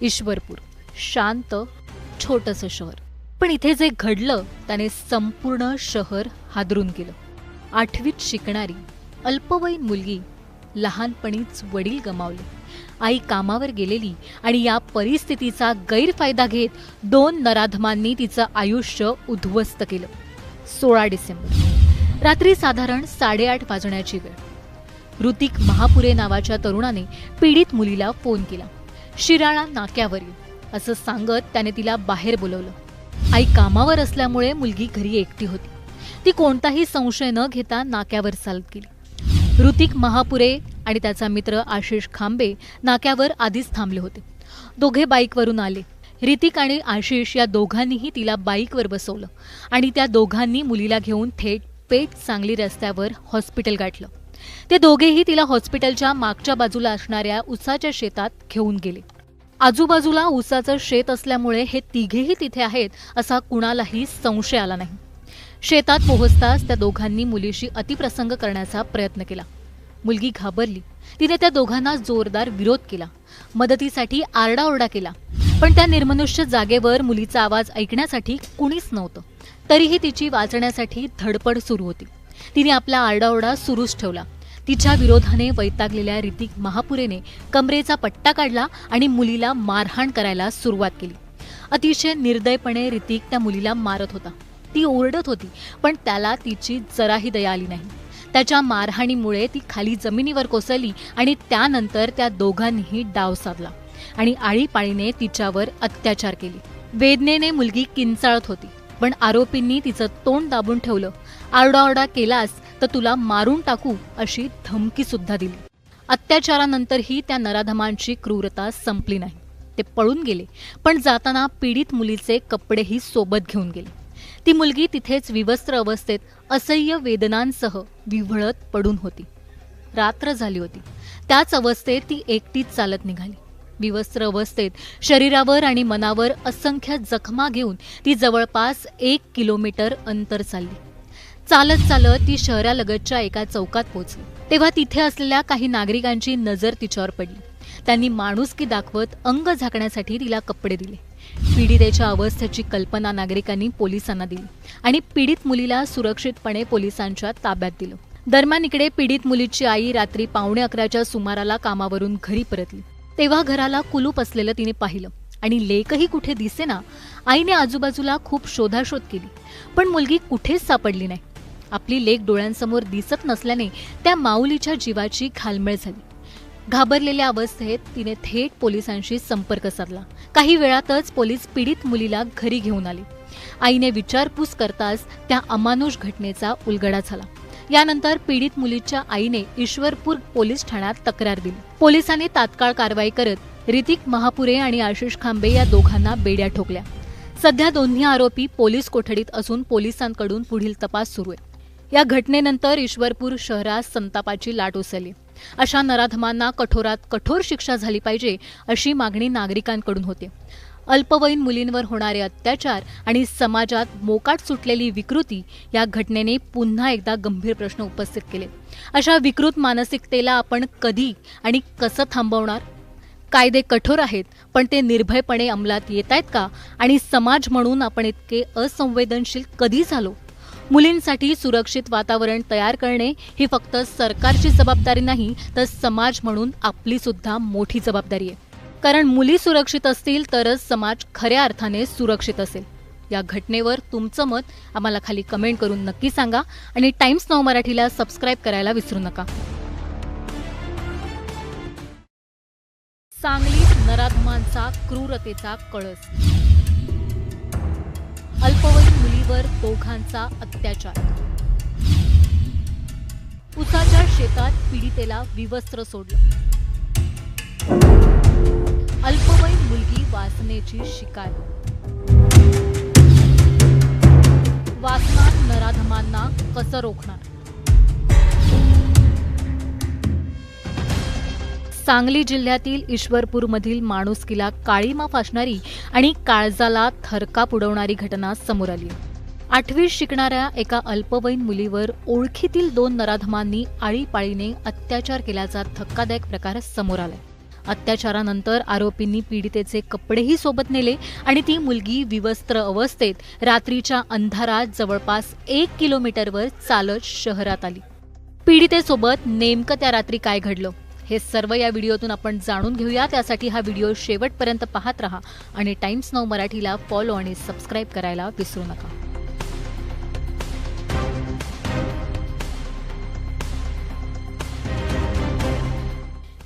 ईश्वरपूर, शांत छोटंसं शहर. पण इथे जे घडलं त्याने संपूर्ण शहर हादरून गेलं. 8वीत शिकणारी अल्पवयीन मुलगी, लहानपणीच वडील गमावले, आई कामावर गेलेली आणि या परिस्थितीचा गैरफायदा घेत 2 नराधमांनी तिचं आयुष्य उद्ध्वस्त केलं. 16 डिसेंबर रात्री साधारण 8:30 वाजण्याची वेळ. ऋतिक महापुरे नावाच्या तरुणाने पीडित मुलीला फोन केला. शिराळा नाक्यावर ये असं सांगत त्याने तिला बाहेर बोलवलं. आई कामावर असल्यामुळे मुलगी घरी एकटी होती. ती कोणताही संशय न घेता नाक्यावर चालत गेली. ऋतिक महापुरे आणि त्याचा मित्र आशिष खांबे नाक्यावर आधीच थांबले होते. दोघे बाईकवरून आले. ऋतिक आणि आशिष या दोघांनीही तिला बाईकवर बसवलं आणि त्या दोघांनी मुलीला घेऊन थेट पेठ सांगली रस्त्यावर हॉस्पिटल गाठलं. ते दोघेही तिला हॉस्पिटलच्या मागच्या बाजूला असणाऱ्या उसाच्या शेतात घेऊन गेले. आजूबाजूला उसाचं शेत असल्यामुळे हे तिघेही तिथे आहेत असा कुणालाही संशय आला नाही. शेतात पोहोचताच त्या दोघांनी मुलीशी अतिप्रसंग करण्याचा प्रयत्न केला. मुलगी घाबरली. तिने त्या दोघांना जोरदार विरोध केला. मदतीसाठी आरडाओरडा केला. पण त्या निर्मनुष्य जागेवर मुलीचा आवाज ऐकण्यासाठी कुणीच नव्हतं. तरीही तिची वाचण्यासाठी धडपड सुरू होती. तिने आपला आरडाओरडा सुरूच ठेवला. तिच्या विरोधाने वैतागलेल्या ऋतिक महापुरेने कमरेचा पट्टा काढला आणि मुलीला मारहाण करायला सुरुवात केली. अतिशय निर्दयपणे ऋतिक त्या मुलीला मारत होता. ती ओरडत होती, पण त्याला तिची जराही दया आली नाही. त्याच्या मारहाणीमुळे ती खाली जमिनीवर कोसळली आणि त्यानंतर त्या दोघांनीही डाव साधला आणि आळीपाळीने तिच्यावर अत्याचार केले. वेदनेने मुलगी किंचाळत होती, पण आरोपींनी तिचं तोंड दाबून ठेवलं. आरडाओरडा केलास तर तुला मारून टाकू अशी धमकी सुद्धा दिली. अत्याचारानंतरही त्या नराधमांची क्रूरता संपली नाही. ते पळून गेले, पण जाताना पीडित मुलीचे कपडेही सोबत घेऊन गेले. ती मुलगी तिथेच विवस्त्र अवस्थेत असह्य वेदनांसह विव्हळत पडून होती. रात्र झाली होती. त्याच अवस्थेत ती एकटीच चालत निघाली. विवस्त्र अवस्थेत शरीरावर आणि मनावर असंख्य जखमा घेऊन ती जवळपास 1 किलोमीटर अंतर चालली. चालत चालत ती शहरालगतच्या एका चौकात पोहोचली. तेव्हा तिथे असलेल्या काही नागरिकांची नजर तिच्यावर पडली. त्यांनी माणुसकी दाखवत अंग झाकण्यासाठी तिला कपडे दिले. पीडितेच्या अवस्थेची कल्पना नागरिकांनी पोलिसांना दिली आणि पीडित मुलीला सुरक्षितपणे पोलिसांच्या ताब्यात दिलं. दरम्यान इकडे पीडित मुलीची आई रात्री 11:15च्या सुमाराला कामावरून घरी परतली. तेव्हा घराला कुलूप असलेलं तिने पाहिलं आणि लेकही कुठे दिसेना. आईने आजूबाजूला खूप शोधाशोध केली, पण मुलगी कुठेच सापडली नाही. आपली लेक डोळ्यांसमोर दिसत नसल्याने त्या माऊलीच्या जीवाची घालमेल झाली. घाबरलेल्या अवस्थेत तिने थेट पोलिसांशी संपर्क साधला. काही वेळातच पोलीस पीडित मुलीला घरी घेऊन आले. आईने विचारपूस करताच त्या अमानुष घटनेचा उलगडा झाला. यानंतर पीडित मुलीच्या आईने ईश्वरपूर पोलीस ठाण्यात तक्रार दिली. पोलिसांनी तात्काळ कारवाई करत ऋतिक महापुरे आणि आशिष खांबे या दोघांना बेड्या ठोकल्या. सध्या दोन्ही आरोपी पोलीस कोठडीत असून पोलिसांकडून पुढील तपास सुरू आहे. या घटनेनंतर ईश्वरपूर शहरात संतापाची लाट उसळली. अशा नराधमांना कठोरात कठोर शिक्षा झाली पाहिजे अशी मागणी नागरिकांकडून होते. अल्पवयीन मुलींवर होणारे अत्याचार आणि समाजात मोकाट सुटलेली विकृती या घटनेने पुन्हा एकदा गंभीर प्रश्न उपस्थित केले. अशा विकृत मानसिकतेला आपण कधी आणि कसं थांबवणार? कायदे कठोर आहेत, पण ते निर्भयपणे अंमलात येत आहेत का? आणि समाज म्हणून आपण इतके असंवेदनशील कधी झालो? मुलींसाठी सुरक्षित वातावरण तयार करणे ही फक्त सरकारची जबाबदारी नाही, तर समाज म्हणून आपली सुद्धा मोठी जबाबदारी आहे. कारण मुली सुरक्षित असतील तरच समाज खऱ्या अर्थाने सुरक्षित असेल. या घटनेवर तुमचं मत आम्हाला खाली कमेंट करून नक्की सांगा आणि टाइम्स नाऊ मराठीला सबस्क्राईब करायला विसरू नका. सांगलीत नराधमांचा क्रूरतेचा कळस. अल्पवयीन मुलीवर दोघांचा अत्याचार. उसाच्या शेतात पीडितेला विवस्त्र सोडलं. अल्पवयीन मुलगी वासनेची शिकार. वासनात नराधमांना कसं रोखणार? सांगली जिल्ह्यातील ईश्वरपूरमधील माणुसकीला काळीमा फासणारी आणि काळजाला थरकाप उडवणारी घटना समोर आली. 8वीत शिकणाऱ्या एका अल्पवयीन मुलीवर ओळखीतील 2 नराधमांनी आळीपाळीने अत्याचार केल्याचा धक्कादायक प्रकार समोर आलाय. अत्याचारानंतर आरोपींनी पीडितेचे कपडेही सोबत नेले आणि ती मुलगी विवस्त्र अवस्थेत रात्रीच्या अंधारात जवळपास 1 किलोमीटरवर चालत शहरात आली. पीडितेसोबत नेमकं त्या रात्री काय घडलं हे सर्व या व्हिडिओतून आपण जाणून घेऊया. त्यासाठी हा व्हिडिओ शेवटपर्यंत पाहत रहा आणि टाइम्स नाऊ मराठीला फॉलो आणि सबस्क्राईब करायला विसरू नका.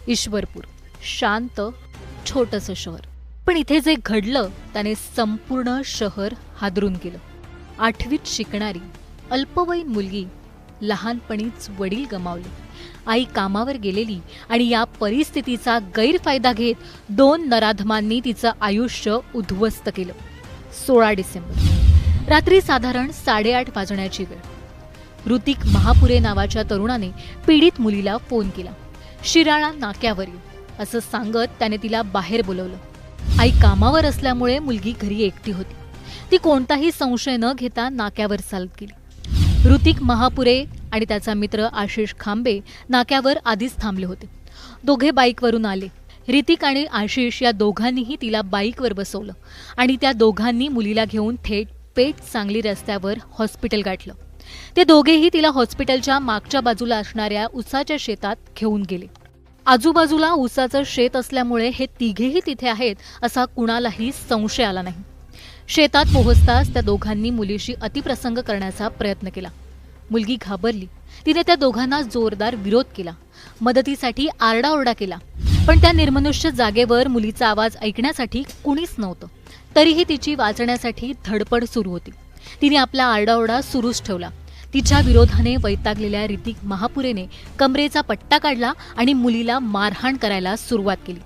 ईश्वरपूर, शांत छोटंसं शहर, पण इथे जे घडलं त्याने संपूर्ण शहर हादरून गेलं. 8वीत शिकणारी अल्पवयीन मुलगी, लहानपणीच वडील गमावले, आई कामावर गेलेली आणि या परिस्थितीचा गैरफायदा घेत 2 नराधमांनी तिचं आयुष्य उद्ध्वस्त केलं. 16 डिसेंबर रात्री साधारण 8:30 वाजण्याची वेळ. ऋतिक महापुरे नावाच्या तरुणाने पीडित मुलीला फोन केला. शिराळा नाक्यावर ये असं सांगत त्याने तिला बाहेर बोलवलं. आई कामावर असल्यामुळे मुलगी घरी एकटी होती. ती कोणताही संशय न घेता नाक्यावर चालत गेली. ऋतिक महापुरे आणि त्याचा मित्र आशिष खांबे नाक्यावर आधीच थांबले होते. दोघे बाईकवरून आले. ऋतिक आणि आशिष या दोघांनीही तिला बाईकवर बसवलं आणि त्या दोघांनी मुलीला घेऊन थेट पेठ सांगली रस्त्यावर हॉस्पिटल गाठलं. ते दोघेही तिला हॉस्पिटलच्या मागच्या बाजूला असणाऱ्या उसाच्या शेतात घेऊन गेले. आजूबाजूला उसाचं शेत असल्यामुळे हे तिघेही तिथे आहेत असा कुणालाही संशय आला नाही. शेतात पोहोचताच त्या दोघांनी मुलीशी अतिप्रसंग करण्याचा प्रयत्न केला. मुलगी घाबरली. तिने त्या दोघांना जोरदार विरोध केला. मदतीसाठी आरडाओरडा केला, पण त्या निर्मनुष्य जागेवर मुलीचा आवाज ऐकण्यासाठी कुणीच नव्हतं. तरीही तिची वाचण्यासाठी धडपड सुरू होती. तिने आपला आरडाओरडा सुरूच ठेवला. तिच्या विरोधाने वैतागलेल्या ऋतिक महापुरेने कमरेचा पट्टा काढला आणि मुलीला मारहाण करायला सुरुवात केली.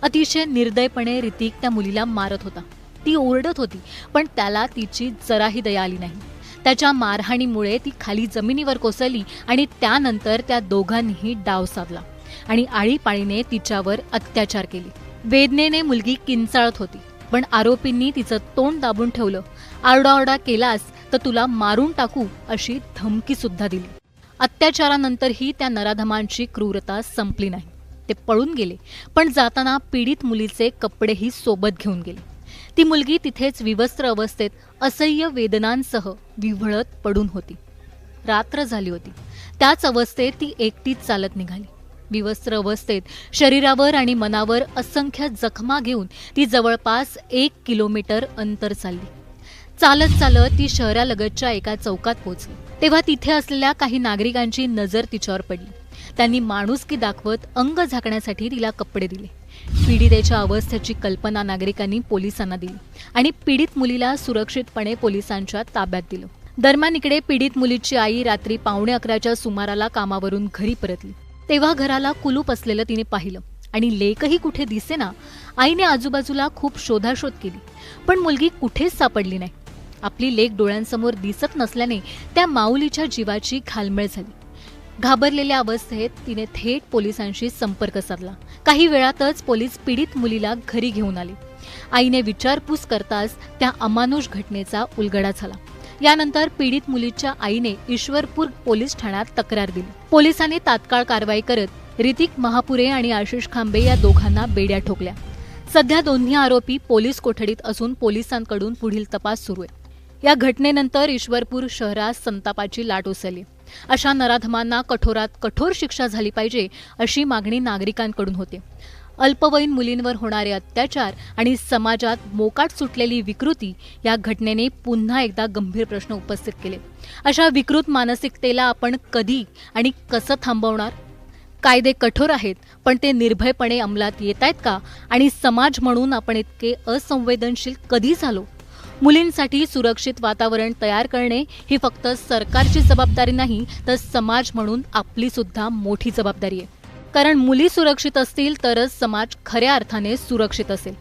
अतिशय निर्दयपणे ऋतिक त्या मुलीला मारत होता. ती ओरडत होती, पण त्याला तिची जराही दया आली नाही. त्याच्या मारहाणीमुळे ती खाली जमिनीवर कोसळली आणि त्यानंतर त्या दोघांनीही डाव साधला आणि आळीपाळीने तिच्यावर अत्याचार केले. वेदनेने मुलगी किंचाळत होती, पण आरोपींनी तिचं तोंड दाबून ठेवलं. आरडाओरडा केलास तर तुला मारून टाकू अशी धमकी सुद्धा दिली. अत्याचारानंतरही त्या नराधमांची क्रूरता संपली नाही. ते पळून गेले, पण जाताना पीडित मुलीचे कपडेही सोबत घेऊन गेले. ती मुलगी तिथेच विवस्त्र अवस्थेत असह्य वेदनांसह विव्हळत पडून होती. रात्र झाली होती. त्याच अवस्थेत ती एकटीच चालत निघाली. विवस्त्र अवस्थेत शरीरावर आणि मनावर असंख्य जखमा घेऊन ती जवळपास 1 किलोमीटर अंतर चालली. चालत चालत ती शहरालगतच्या एका चौकात पोहोचली. तेव्हा तिथे असलेल्या काही नागरिकांची नजर तिच्यावर पडली. त्यांनी माणुसकी दाखवत अंग झाकण्यासाठी तिला कपडे दिले. पीडितेच्या अवस्थेची कल्पना नागरिकांनी पोलिसांना दिली आणि पीडित मुलीला सुरक्षितपणे पोलिसांच्या ताब्यात दिलं. दरम्यान इकडे पीडित मुलीची आई रात्री 11:15च्या सुमाराला कामावरून घरी परतली. तेव्हा घराला कुलूप असलेलं तिने पाहिलं आणि लेकही कुठे दिसेना. आईने आजूबाजूला खूप शोधाशोध केली, पण मुलगी कुठेच सापडली नाही. आपली लेक डोळ्यांसमोर दिसत नसल्याने त्या माऊलीच्या जीवाची घालमेल झाली. घाबरलेल्या अवस्थेत तिने थेट पोलिसांशी संपर्क साधला. काही वेळातच पोलीस पीडित मुलीला घरी घेऊन आले. आईने विचारपूस करताच त्या अमानुष घटनेचा उलगडा झाला. यानंतर पीडित मुलीच्या आईने ईश्वरपूर पोलीस ठाण्यात तक्रार दिली. पोलिसांनी तात्काळ कारवाई करत ऋतिक महापुरे आणि आशिष खांबे या दोघांना बेड्या ठोकल्या. सध्या दोन्ही आरोपी पोलीस कोठडीत असून पोलिसांकडून पुढील तपास सुरू आहे. या घटनेनंतर ईश्वरपूर शहरात संतापाची लाट उसळली. अशा नराधमांना कठोरात कठोर शिक्षा झाली पाहिजे अशी मागणी नागरिकांकडून होते. अल्पवयीन मुलींवर होणारे अत्याचार आणि समाजात मोकाट सुटलेली विकृती या घटनेने पुन्हा एकदा गंभीर प्रश्न उपस्थित केले. अशा विकृत मानसिकतेला आपण कधी आणि कसं थांबवणार? कायदे कठोर आहेत, पण ते निर्भयपणे अंमलात येत आहेत का? आणि समाज म्हणून आपण इतके असंवेदनशील कधी झालो? मुलींसाठी सुरक्षित वातावरण तयार करणे ही फक्त सरकारची जबाबदारी नाही, तर समाज म्हणून आपली सुद्धा मोठी जबाबदारी आहे. कारण मुली सुरक्षित असतील तरच समाज खऱ्या अर्थाने सुरक्षित असेल.